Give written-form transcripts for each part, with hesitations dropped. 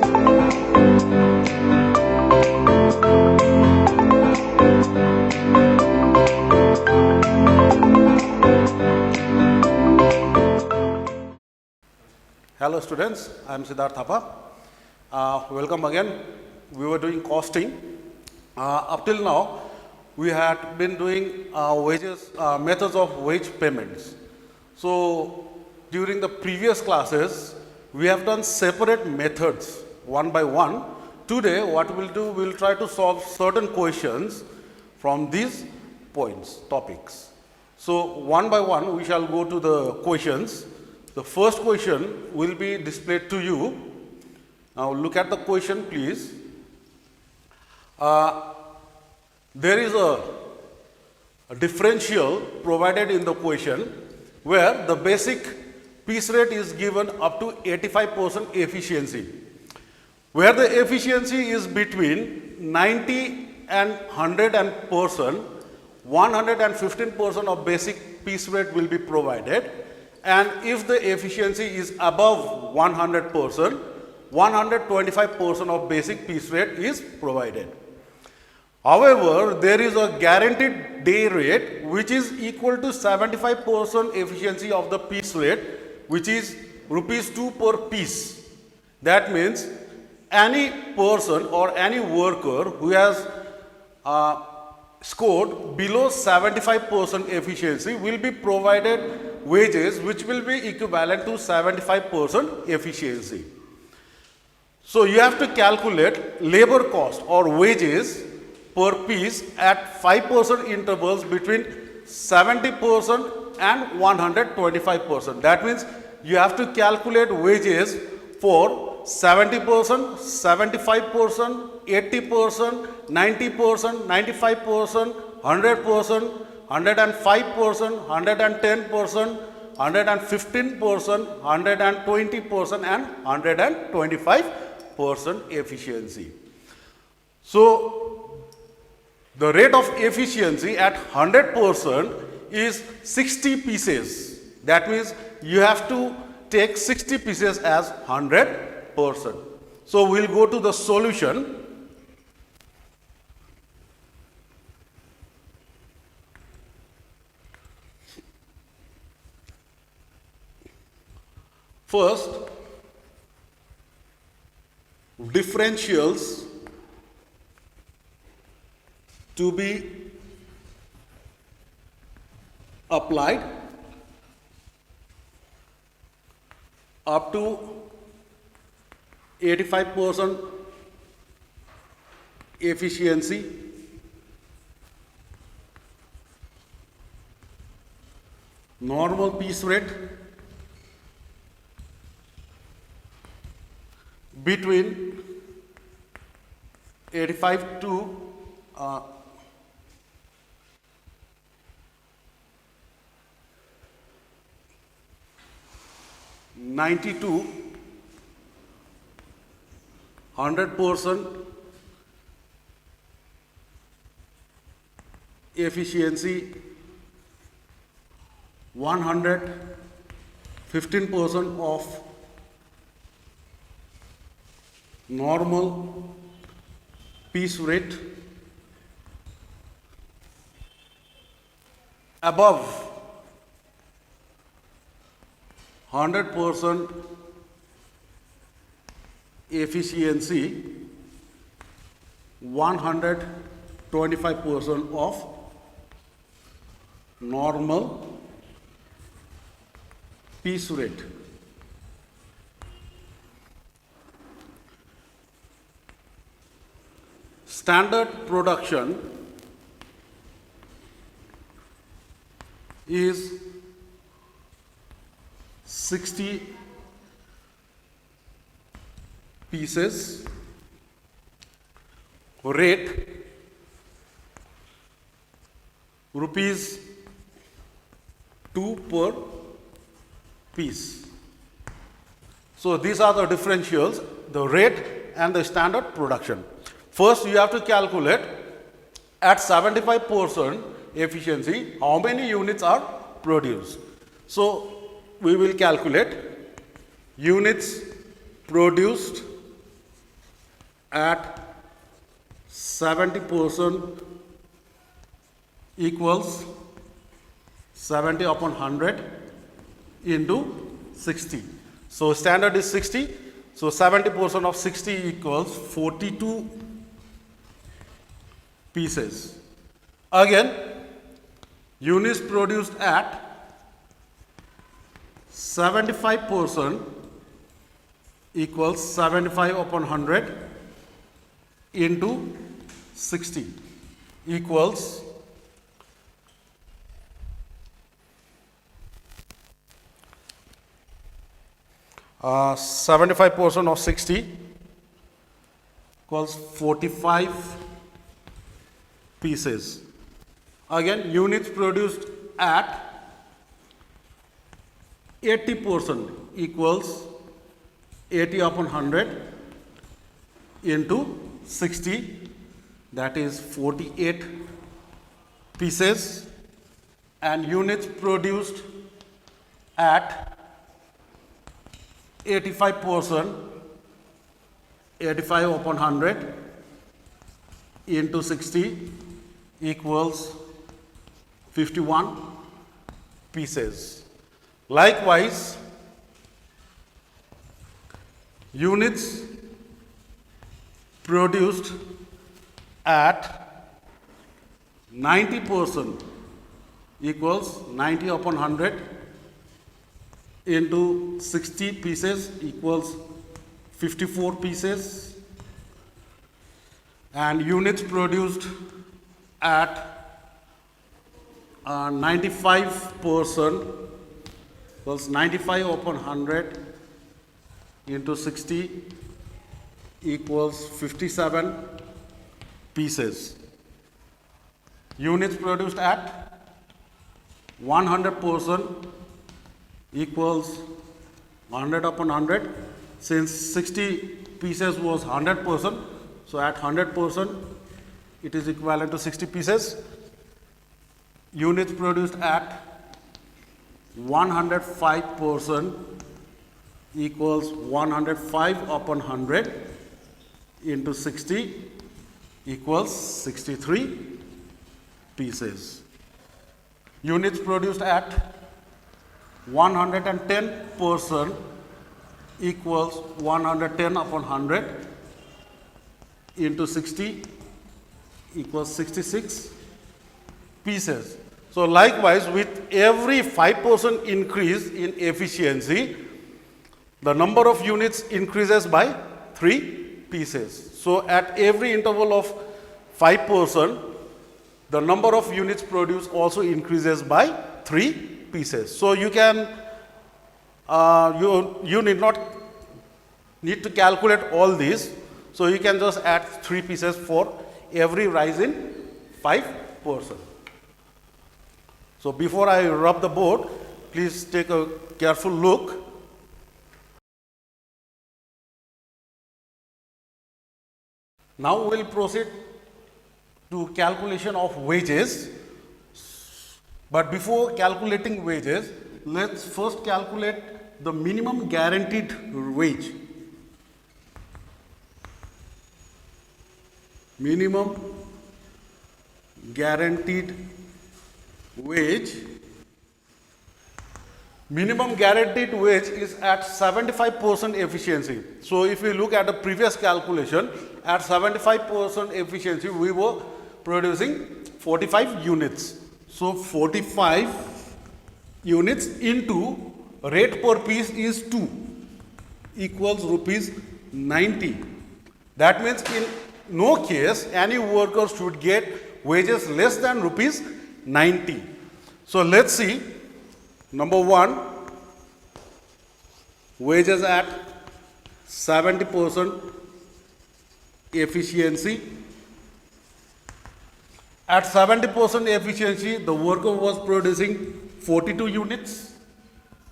Hello students, I am Siddharth Thapa. Welcome again. We were doing costing. Up till now, we had been doing methods of wage payments. So during the previous classes, we have done separate methods one by one. Today, what we'll do, we'll try to solve certain questions from these topics. So one by one, we shall go to the questions. The first question will be displayed to you. Now look at the question, please. There is a differential provided in the question where the basic piece rate is given up to 85% efficiency, where the efficiency is between 90 and 100%, 115% of basic piece rate will be provided. And if the efficiency is above 100%, 125% of basic piece rate is provided. However, there is a guaranteed day rate which is equal to 75% efficiency of the piece rate, which is ₹2 per piece. That means any person or any worker who has scored below 75% efficiency will be provided wages which will be equivalent to 75% efficiency. So you have to calculate labor cost or wages per piece at 5% intervals between 70% and 125%. That means you have to calculate wages for 70%, 75%, 80%, 90%, 95%, 100%, 105%, 110%, 115%, 120% and 125% efficiency. So the rate of efficiency at 100% is 60 pieces. That means you have to take 60 pieces as 100%. So we'll go to the solution. First, differentials to be applied up to 85% efficiency, normal piece rate between 85 to 92, 100% efficiency, 115% of normal piece rate, above 100% efficiency, 125% of normal piece rate. Standard production is 60 pieces, rate ₹2 per piece. So these are the differentials, the rate and the standard production. First, you have to calculate at 75% efficiency how many units are produced. So we will calculate units produced at 70% equals 70 upon 100 into 60. So standard is 60. So 70% of 60 equals 42 pieces. Again, units produced at 75% equals 75 upon 100 into 60 equals 75% of 60 equals 45 pieces. Again, units produced at 80% equals 80 upon 100 into 60, that is 48 pieces. And units produced at 85%, 85 upon 100 into 60 equals 51 pieces. Likewise, units produced at 90% equals 90 upon 100 into 60 pieces equals 54 pieces. And units produced at 95% equals 95 upon 100 into 60 equals 57 pieces. Units produced at 100% equals 100 upon 100. Since 60 pieces was 100%, so at 100% it is equivalent to 60 pieces. Units produced at 105% equals 105 upon 100 into 60 equals 63 pieces. Units produced at 110% equals 110 upon 100 into 60 equals 66 pieces. So likewise, with every 5% increase in efficiency, the number of units increases by 3 pieces. So at every interval of 5%, the number of units produced also increases by 3 pieces. So you can, you need not need to calculate all these. So you can just add 3 pieces for every rise in 5%. So before I rub the board, please take a careful look. Now we will proceed to calculation of wages. But before calculating wages, let's first calculate the minimum guaranteed wage. Minimum guaranteed wage. Minimum guaranteed wage is at 75% efficiency. So if we look at the previous calculation, at 75% efficiency, we were producing 45 units. So 45 units into rate per piece is 2 equals rupees 90. That means in no case any worker should get wages less than rupees 90. So let's see. Number 1, wages at 70% efficiency. At 70% efficiency, the worker was producing 42 units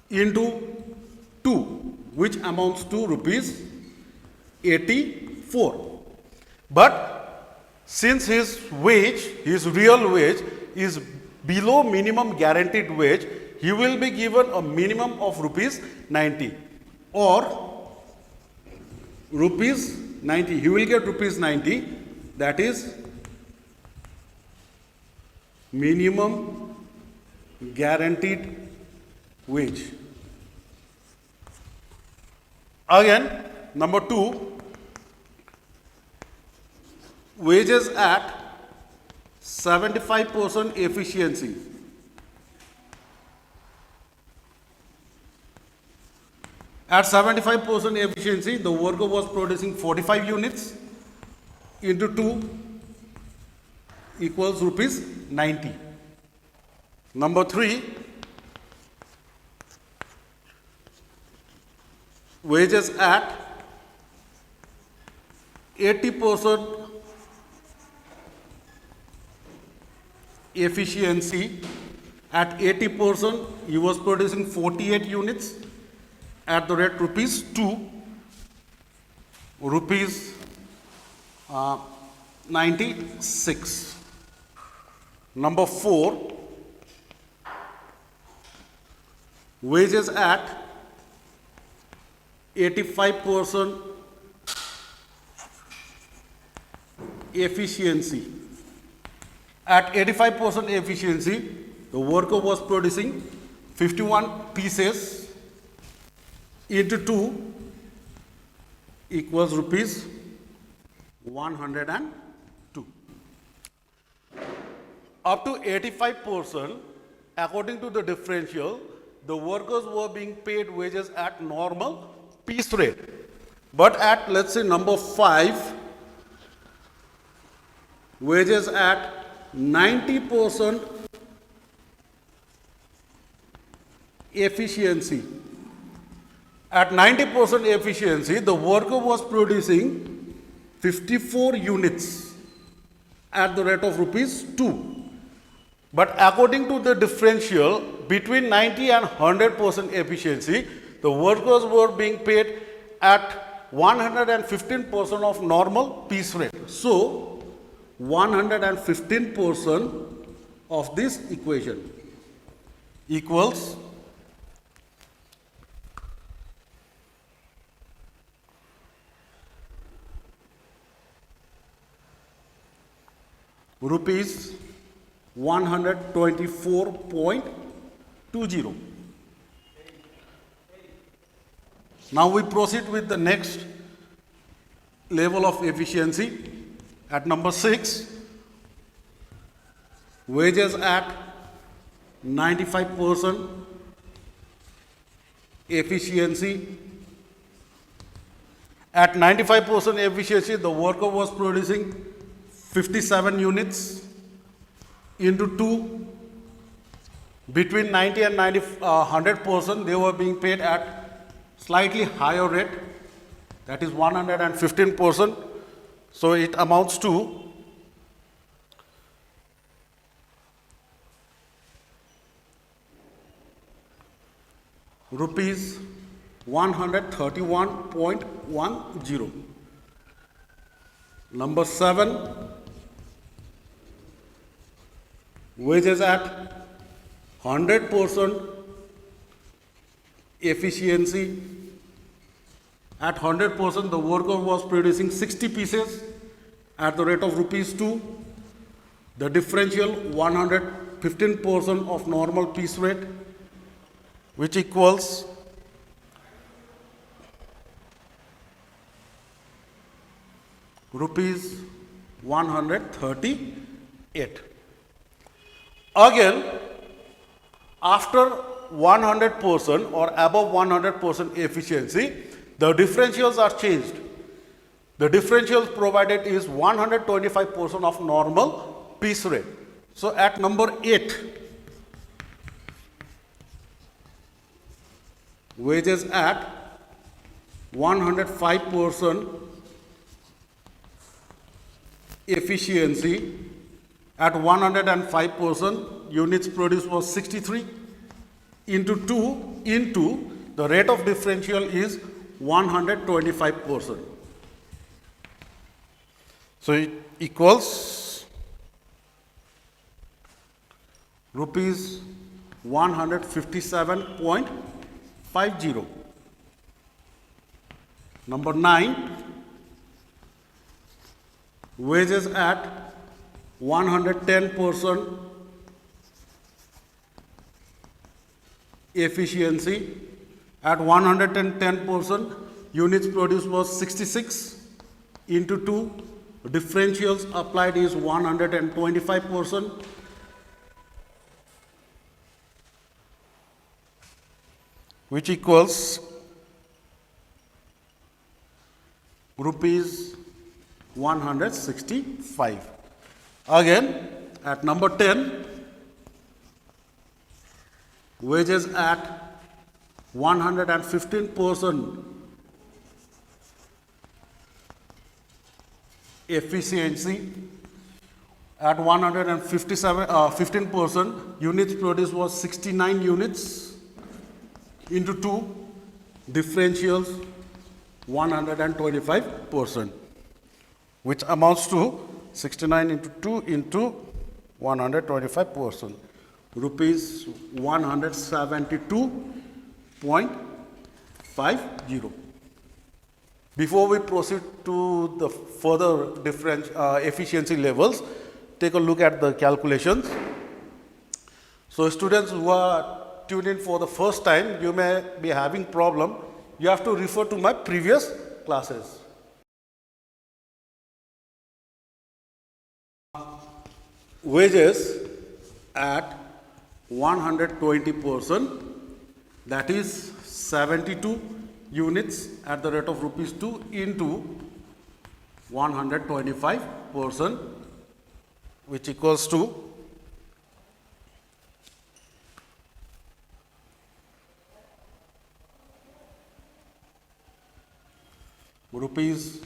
into 2, which amounts to rupees 84. But since his wage, his real wage is below minimum guaranteed wage, he will be given a minimum of rupees 90 or rupees 90. He will get rupees 90. That is minimum guaranteed wage. Again, number 2, wages at 75% efficiency. At 75% efficiency, the worker was producing 45 units into 2 equals rupees 90. Number 3, wages at 80% efficiency. At 80%, he was producing 48 units at the rate rupees 2, rupees 96. Number 4, wages at 85% efficiency. At 85% efficiency, the worker was producing 51 pieces into 2 equals rupees 102. Up to 85%, according to the differential, the workers were being paid wages at normal piece rate. But at, let's say, number 5, wages at 90% efficiency. At 90% efficiency, the worker was producing 54 units at the rate of rupees 2. But according to the differential, between 90 and 100% efficiency, the workers were being paid at 115% of normal piece rate. So, 115% of this equation equals rupees 124.20. Now we proceed with the next level of efficiency. At number 6, wages at 95% efficiency. At 95% efficiency, the worker was producing 57 units into 2. Between 90 and 100%, they were being paid at slightly higher rate, that is 115%. So it amounts to rupees 131.10. Number 7, wages at 100% efficiency. At 100%, the worker was producing 60 pieces at the rate of rupees 2. The differential 115% of normal piece rate, which equals rupees 138. Again, after 100% or above 100% efficiency, the differentials are changed. The differentials provided is 125% of normal piece rate. So at number 8, wages at 105% efficiency. At 105%, units produced was 63 into 2 into the rate of differential is 125%. So it equals rupees 157.50. Number 9, wages at 110% efficiency. At 110%, units produced was 66 into 2. Differentials applied is 125%. Which equals rupees 165. Again, at number 10, wages at 115% efficiency. At 15%, units produced was 69 units into 2, differentials 125%, which amounts to 69 into 2 into 125%, rupees 172.50. Before we proceed to the further different efficiency levels, take a look at the calculations. So students who are tuned in for the first time, you may be having problem. You have to refer to my previous classes. Wages at 120%, that is 72 units at the rate of rupees 2 into 125%, which equals to rupees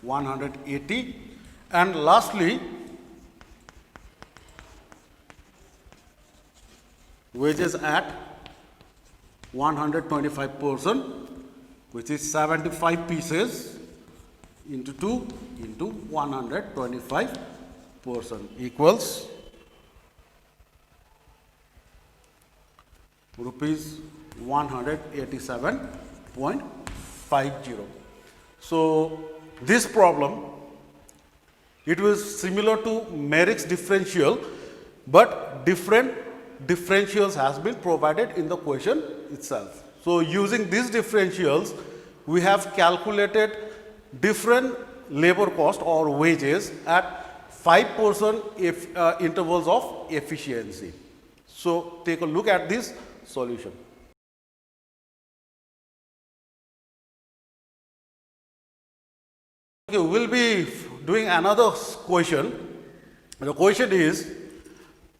180. And lastly, wages at 125%, which is 75 pieces into 2 into 125% equals rupees 187.50. So this problem, it was similar to Merrick's differential, but different differentials has been provided in the question itself. So using these differentials, we have calculated different labor cost or wages at 5% intervals of efficiency. So take a look at this solution. Okay, we will be doing another question. The question is,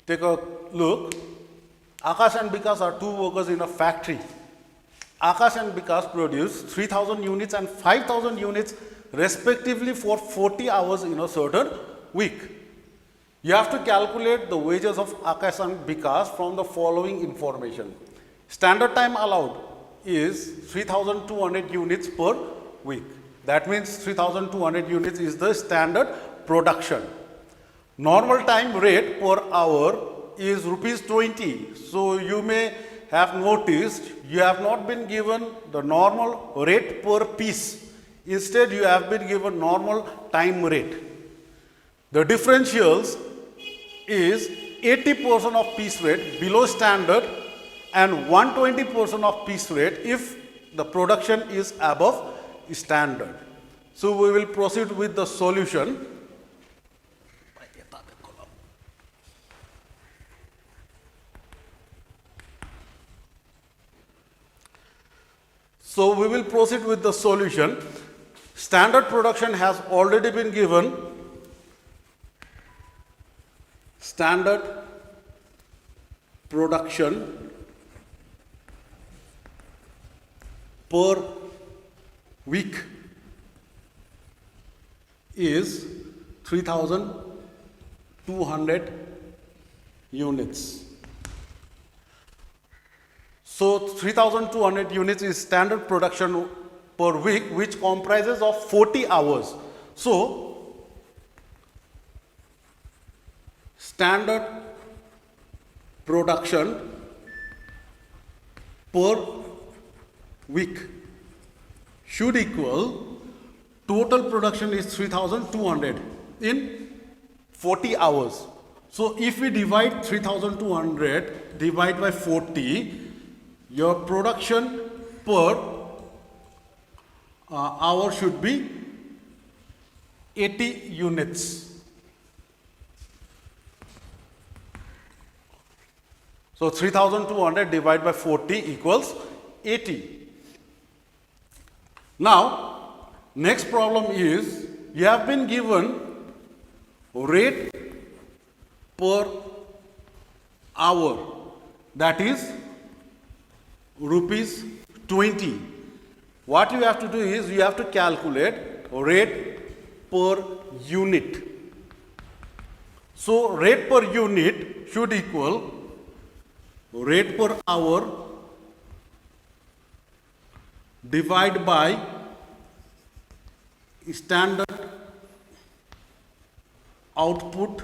take a look. Akash and Bikas are two workers in a factory. Akash and Bikas produce 3,000 units and 5,000 units respectively for 40 hours in a certain week. You have to calculate the wages of Akash and Bikas from the following information. Standard time allowed is 3,200 units per week. That means 3,200 units is the standard production. Normal time rate per hour is rupees 20. So you may have noticed you have not been given the normal rate per piece. Instead, you have been given normal time rate. The differentials is 80% of piece rate below standard and 120% of piece rate if the production is above standard. So we will proceed with the solution. So we will proceed with the solution. Standard production has already been given. Standard production per week is 3,200 units. So 3,200 units is standard production per week, which comprises of 40 hours. So standard production per week should equal total production is 3,200 in 40 hours. So if we divide 3200 divide by 40, your production per hour should be 80 units. So 3200 divided by 40 equals 80. Now, next problem is you have been given rate per hour, that is rupees 20. What you have to do is you have to calculate rate per unit. So rate per unit should equal rate per hour divided by standard output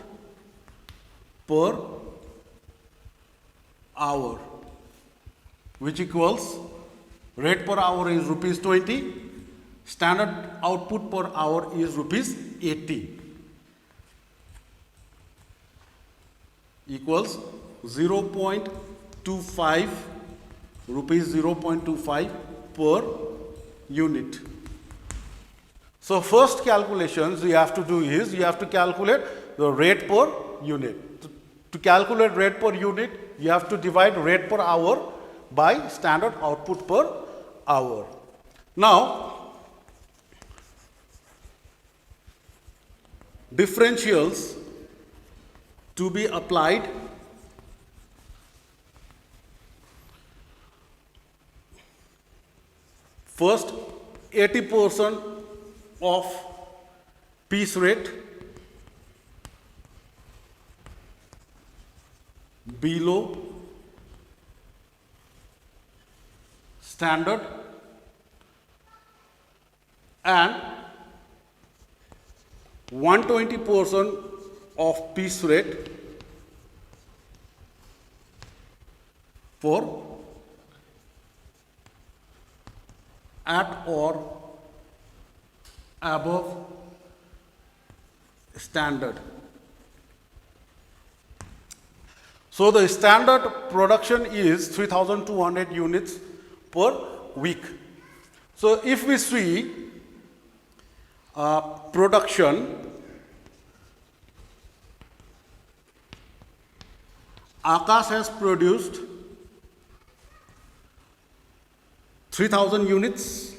per hour, which equals rate per hour is rupees 20, standard output per hour is rupees 80, equals 0.25 rupees 0.25 per unit. So first calculations you have to do is you have to calculate the rate per unit. To calculate rate per unit, you have to divide rate per hour by standard output per hour. Now, differentials to be applied. First, 80% of piece rate below standard and 120% of piece rate for at or above standard. So the standard production is 3200 units per week. So if we see production, Akash has produced 3000 units.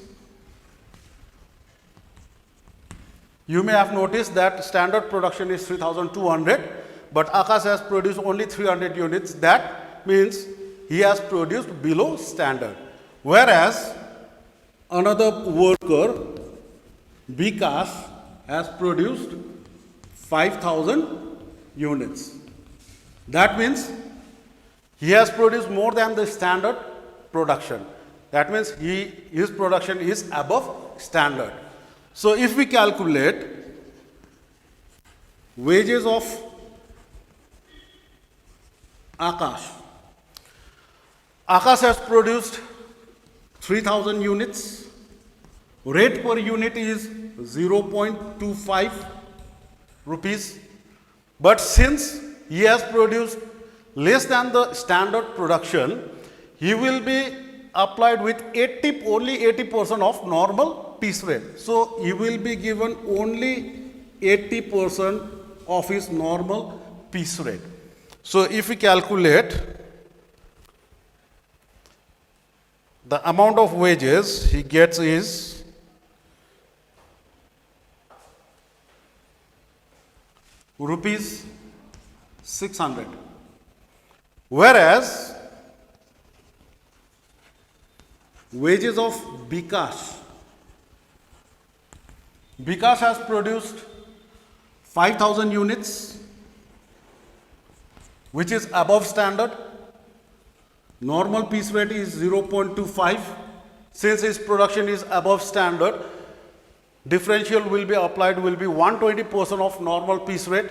You may have noticed that standard production is 3200, but Akash has produced only 300 units. That means he has produced below standard. Whereas another worker, Vikas, has produced 5000 units. That means he has produced more than the standard production. That means his production is above standard. So if we calculate wages of Akash, Akash has produced 3000 units. Rate per unit is 0.25 rupees. But since he has produced less than the standard production, he will be applied with only 80% of normal piece rate. So he will be given only 80% of his normal piece rate. So if we calculate the amount of wages he gets is rupees 600. Whereas wages of Vikas has produced 5000 units, which is above standard. Normal piece rate is 0.25. Since his production is above standard, differential will be applied, will be 120% of normal piece rate.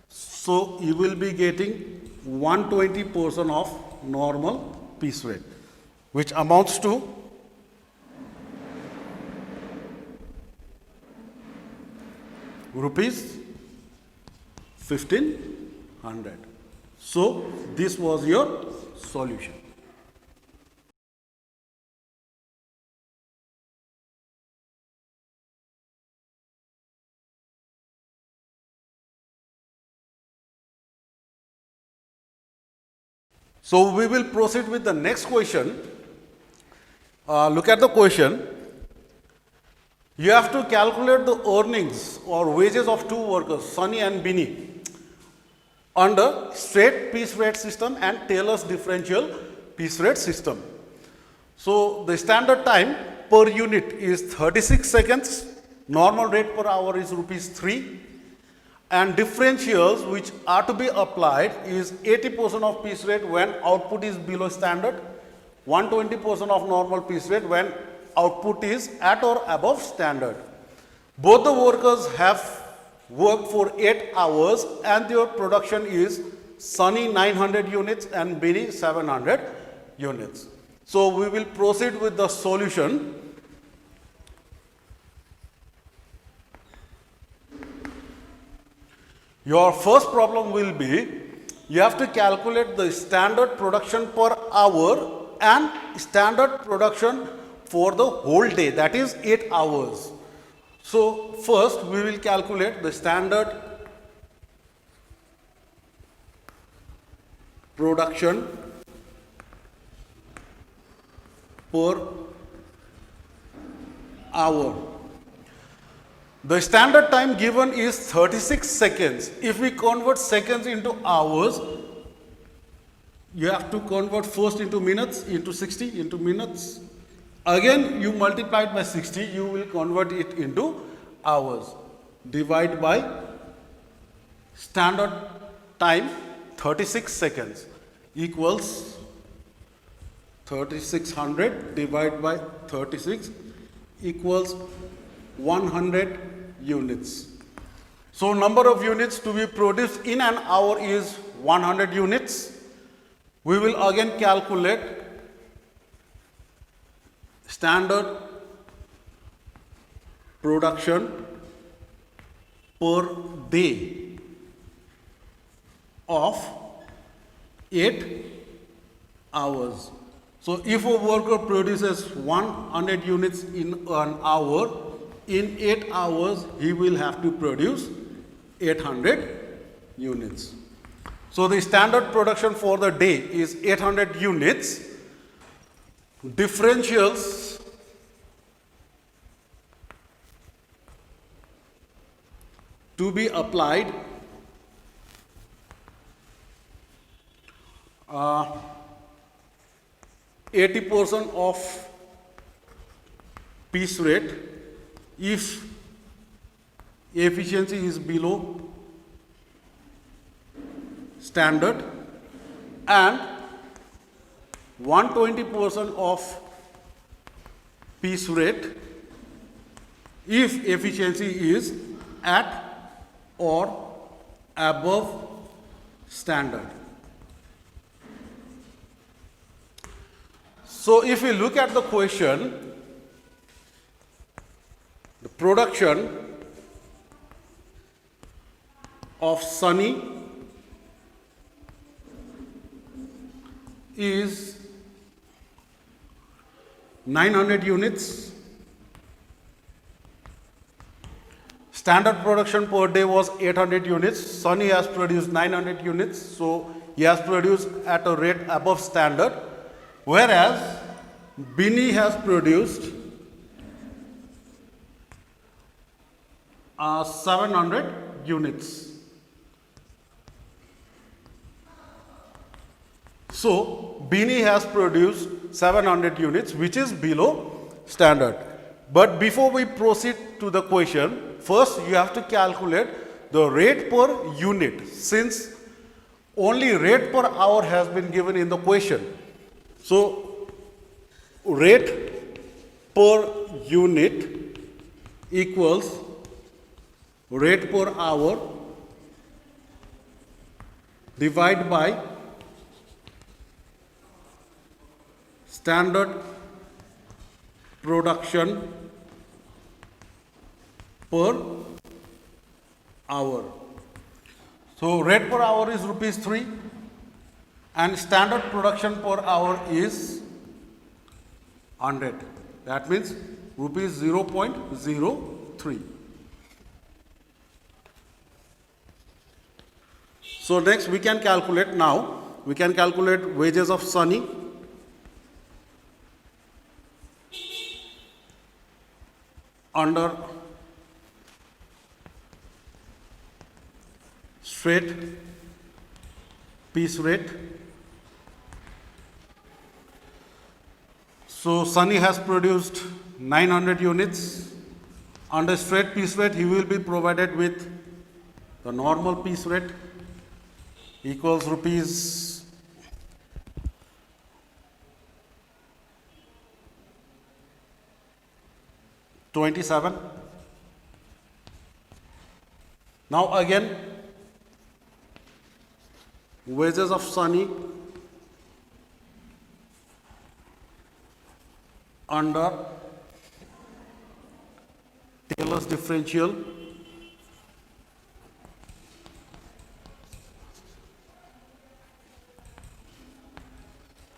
So he will be getting 120% of normal piece rate, which amounts to rupees 1500. So this was your solution. So we will proceed with the next question. Look at the question. You have to calculate the earnings or wages of two workers, Sunny and Bini, under straight piece rate system and Taylor's differential piece rate system. So the standard time per unit is 36 seconds, normal rate per hour is rupees 3, and differentials which are to be applied is 80% of piece rate when output is below standard, 120% of normal piece rate when output is at or above standard. Both the workers have worked for 8 hours and their production is Sunny 900 units and Bini 700 units. So we will proceed with the solution. Your first problem will be, you have to calculate the standard production per hour and standard production for the whole day, that is 8 hours. So first we will calculate the standard production per hour. The standard time given is 36 seconds. If we convert seconds into hours, you have to convert first into minutes, into 60, into minutes. Again, you multiply it by 60, you will convert it into hours. Divide by standard time 36 seconds equals 3600 divided by 36 equals 100 units. So number of units to be produced in an hour is 100 units. We will again calculate standard production per day of 8 hours. So if a worker produces 100 units in an hour, in 8 hours he will have to produce 800 units. So the standard production for the day is 800 units. Differentials to be applied 80% of piece rate if efficiency is below standard, and 120% of piece rate if efficiency is at or above standard. So if we look at the question, the production of Sunny is 900 units. Standard production per day was 800 units. Sunny has produced 900 units, so he has produced at a rate above standard, whereas Bini has produced 700 units. So Bini has produced 700 units, which is below standard. But before we proceed to the question, first you have to calculate the rate per unit, since only rate per hour has been given in the question. So rate per unit equals rate per hour divided by standard production per hour. So rate per hour is rupees 3 and standard production per hour is 100. That means rupees 0.03. So next we can calculate now. We can calculate wages of Sunny. Under straight piece rate. So Sunny has produced 900 units. Under straight piece rate, he will be provided with the normal piece rate equals rupees 27. Now again, wages of Sunny under Taylor's differential.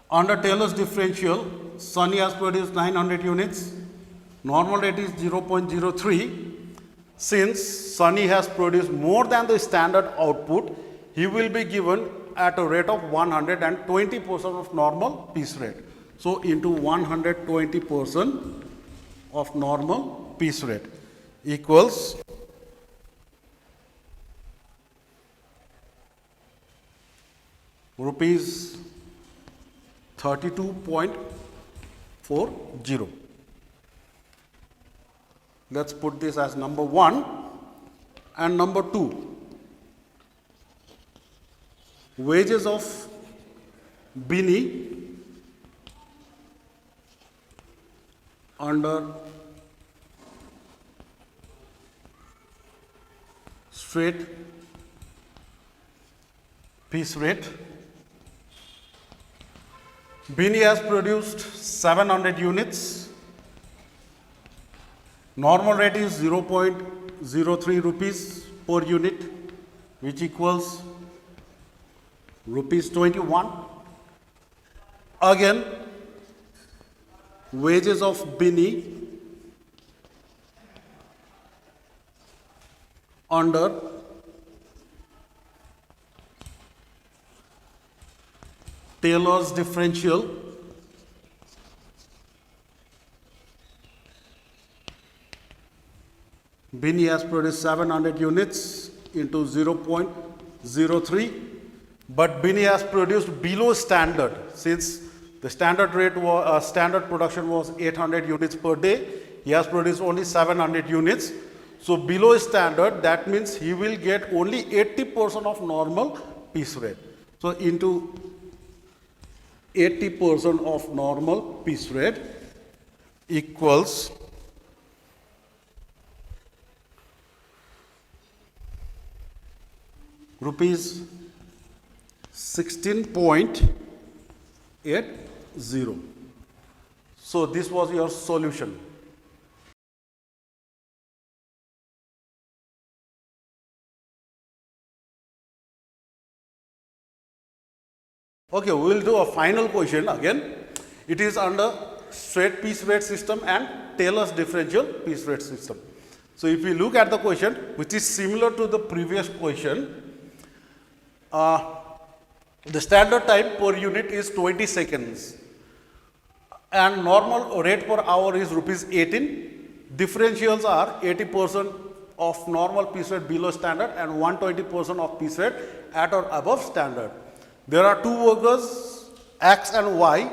Under Taylor's differential, Sunny has produced 900 units. Normal rate is 0.03. Since Sunny has produced more than the standard output, he will be given at a rate of 120% of normal piece rate. So into 120% of normal piece rate equals rupees 32.40. Let's put this as number 1 and number 2. Wages of Bini under straight piece rate. Bini has produced 700 units. Normal rate is 0.03 rupees per unit, which equals rupees 21. Again, wages of Bini under Taylor's differential. Bini has produced 700 units into 0.03, but Bini has produced below standard. Since the standard rate was standard production was 800 units per day, he has produced only 700 units. So below standard, that means he will get only 80% of normal piece rate. So into 80% of normal piece rate equals rupees 16.80. So this was your solution. Okay, we will do a final question again. It is under straight piece rate system and Taylor's differential piece rate system. So if we look at the question, which is similar to the previous question, the standard time per unit is 20 seconds and normal rate per hour is rupees 18. Differentials are 80% of normal piece rate below standard and 120% of piece rate at or above standard. There are two workers, X and Y.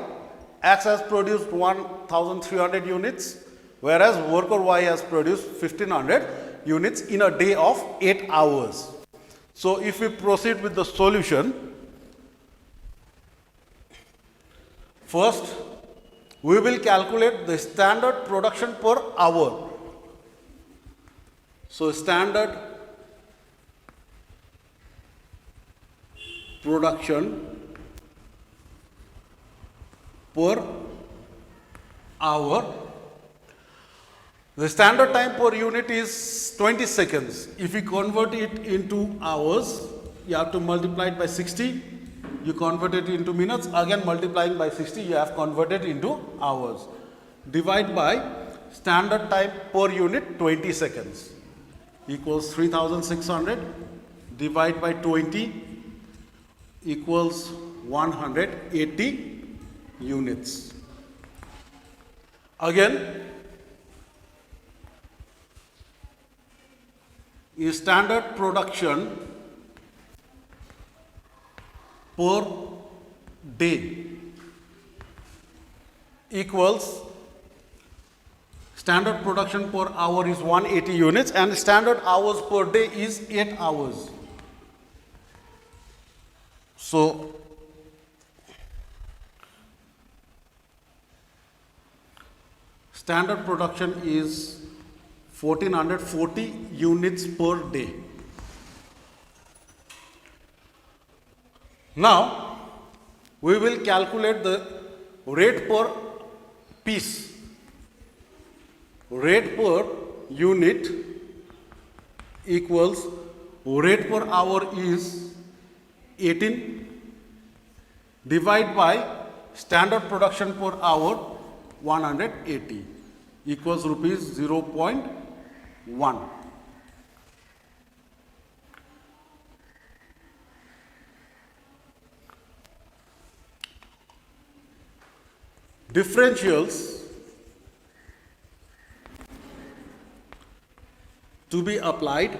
X has produced 1,300 units, whereas worker Y has produced 1,500 units in a day of 8 hours. So if we proceed with the solution, first we will calculate the standard production per hour. So standard production per hour. The standard time per unit is 20 seconds. If we convert it into hours, you have to multiply it by 60, you convert it into minutes, again multiplying by 60, you have converted into hours. Divide by standard time per unit 20 seconds equals 3600, divide by 20 equals 180 units. Again, is standard production per day equals standard production per hour is 180 units and standard hours per day is 8 hours. So, standard production is 1440 units per day. Now, we will calculate the rate per piece. Rate per unit equals rate per hour is 18 divide by standard production per hour 180 equals rupees 0.1. Differentials to be applied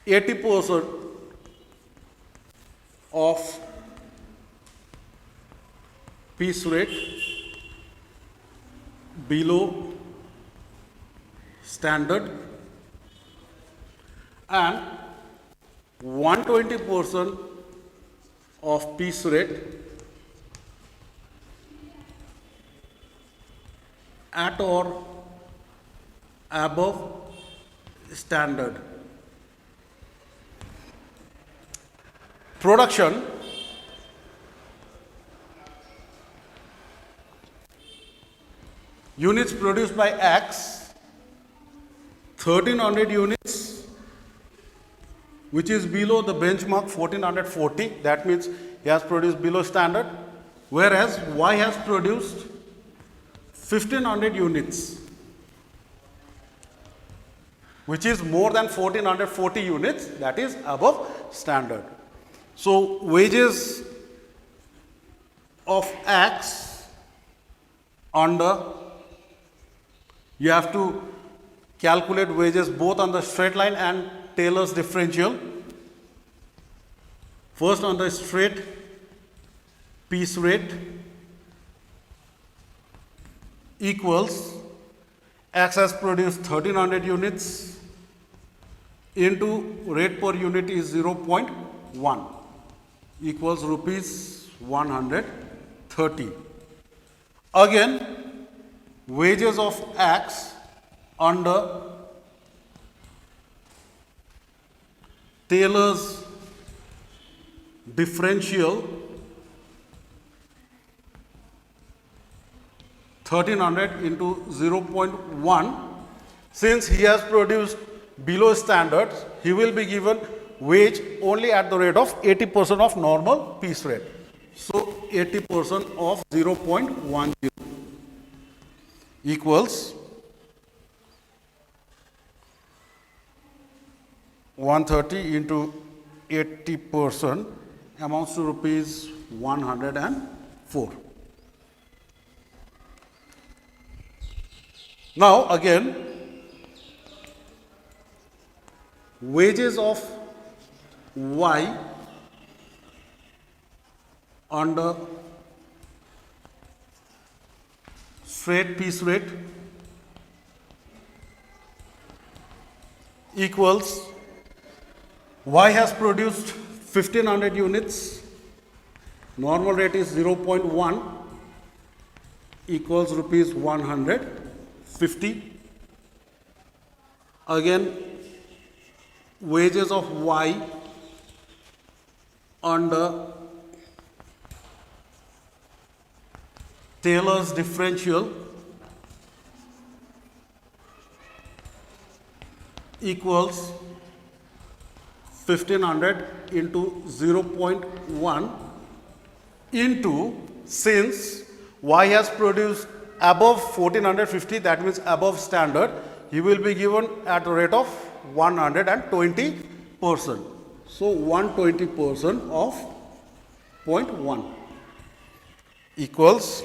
80% of piece rate below standard and 120% of piece rate at or above standard. Production units produced by X 1300 units, which is below the benchmark 1440, that means he has produced below standard, whereas Y has produced 1500 units, which is more than 1440 units, that is above standard. So, wages of X under, you have to calculate wages both on the straight line and Taylor's differential. First on the straight piece rate equals X has produced 1300 units into rate per unit is 0.1 equals rupees 130. Again, wages of X under Taylor's differential 1300 into 0.1. Since he has produced below standards, he will be given wage only at the rate of 80% of normal piece rate. So, 80% of 0.10 equals 130 into 80% amounts to rupees 104. Now, again, wages of Y under straight piece rate equals Y has produced 1500 units, normal rate is 0.1 equals rupees 150. Again, wages of Y under Taylor's differential equals 1500 into 0.1 into, since y has produced above 1450, that means above standard, he will be given at a rate of 120%. So 120% of 0.1 equals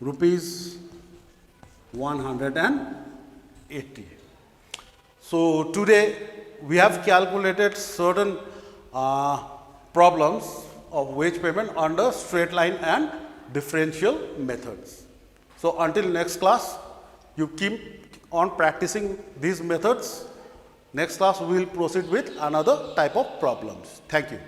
rupees 180. So today we have calculated certain problems of wage payment under straight line and differential methods. So until next class, you keep on practicing these methods. Next class we will proceed with another type of problems. Thank you.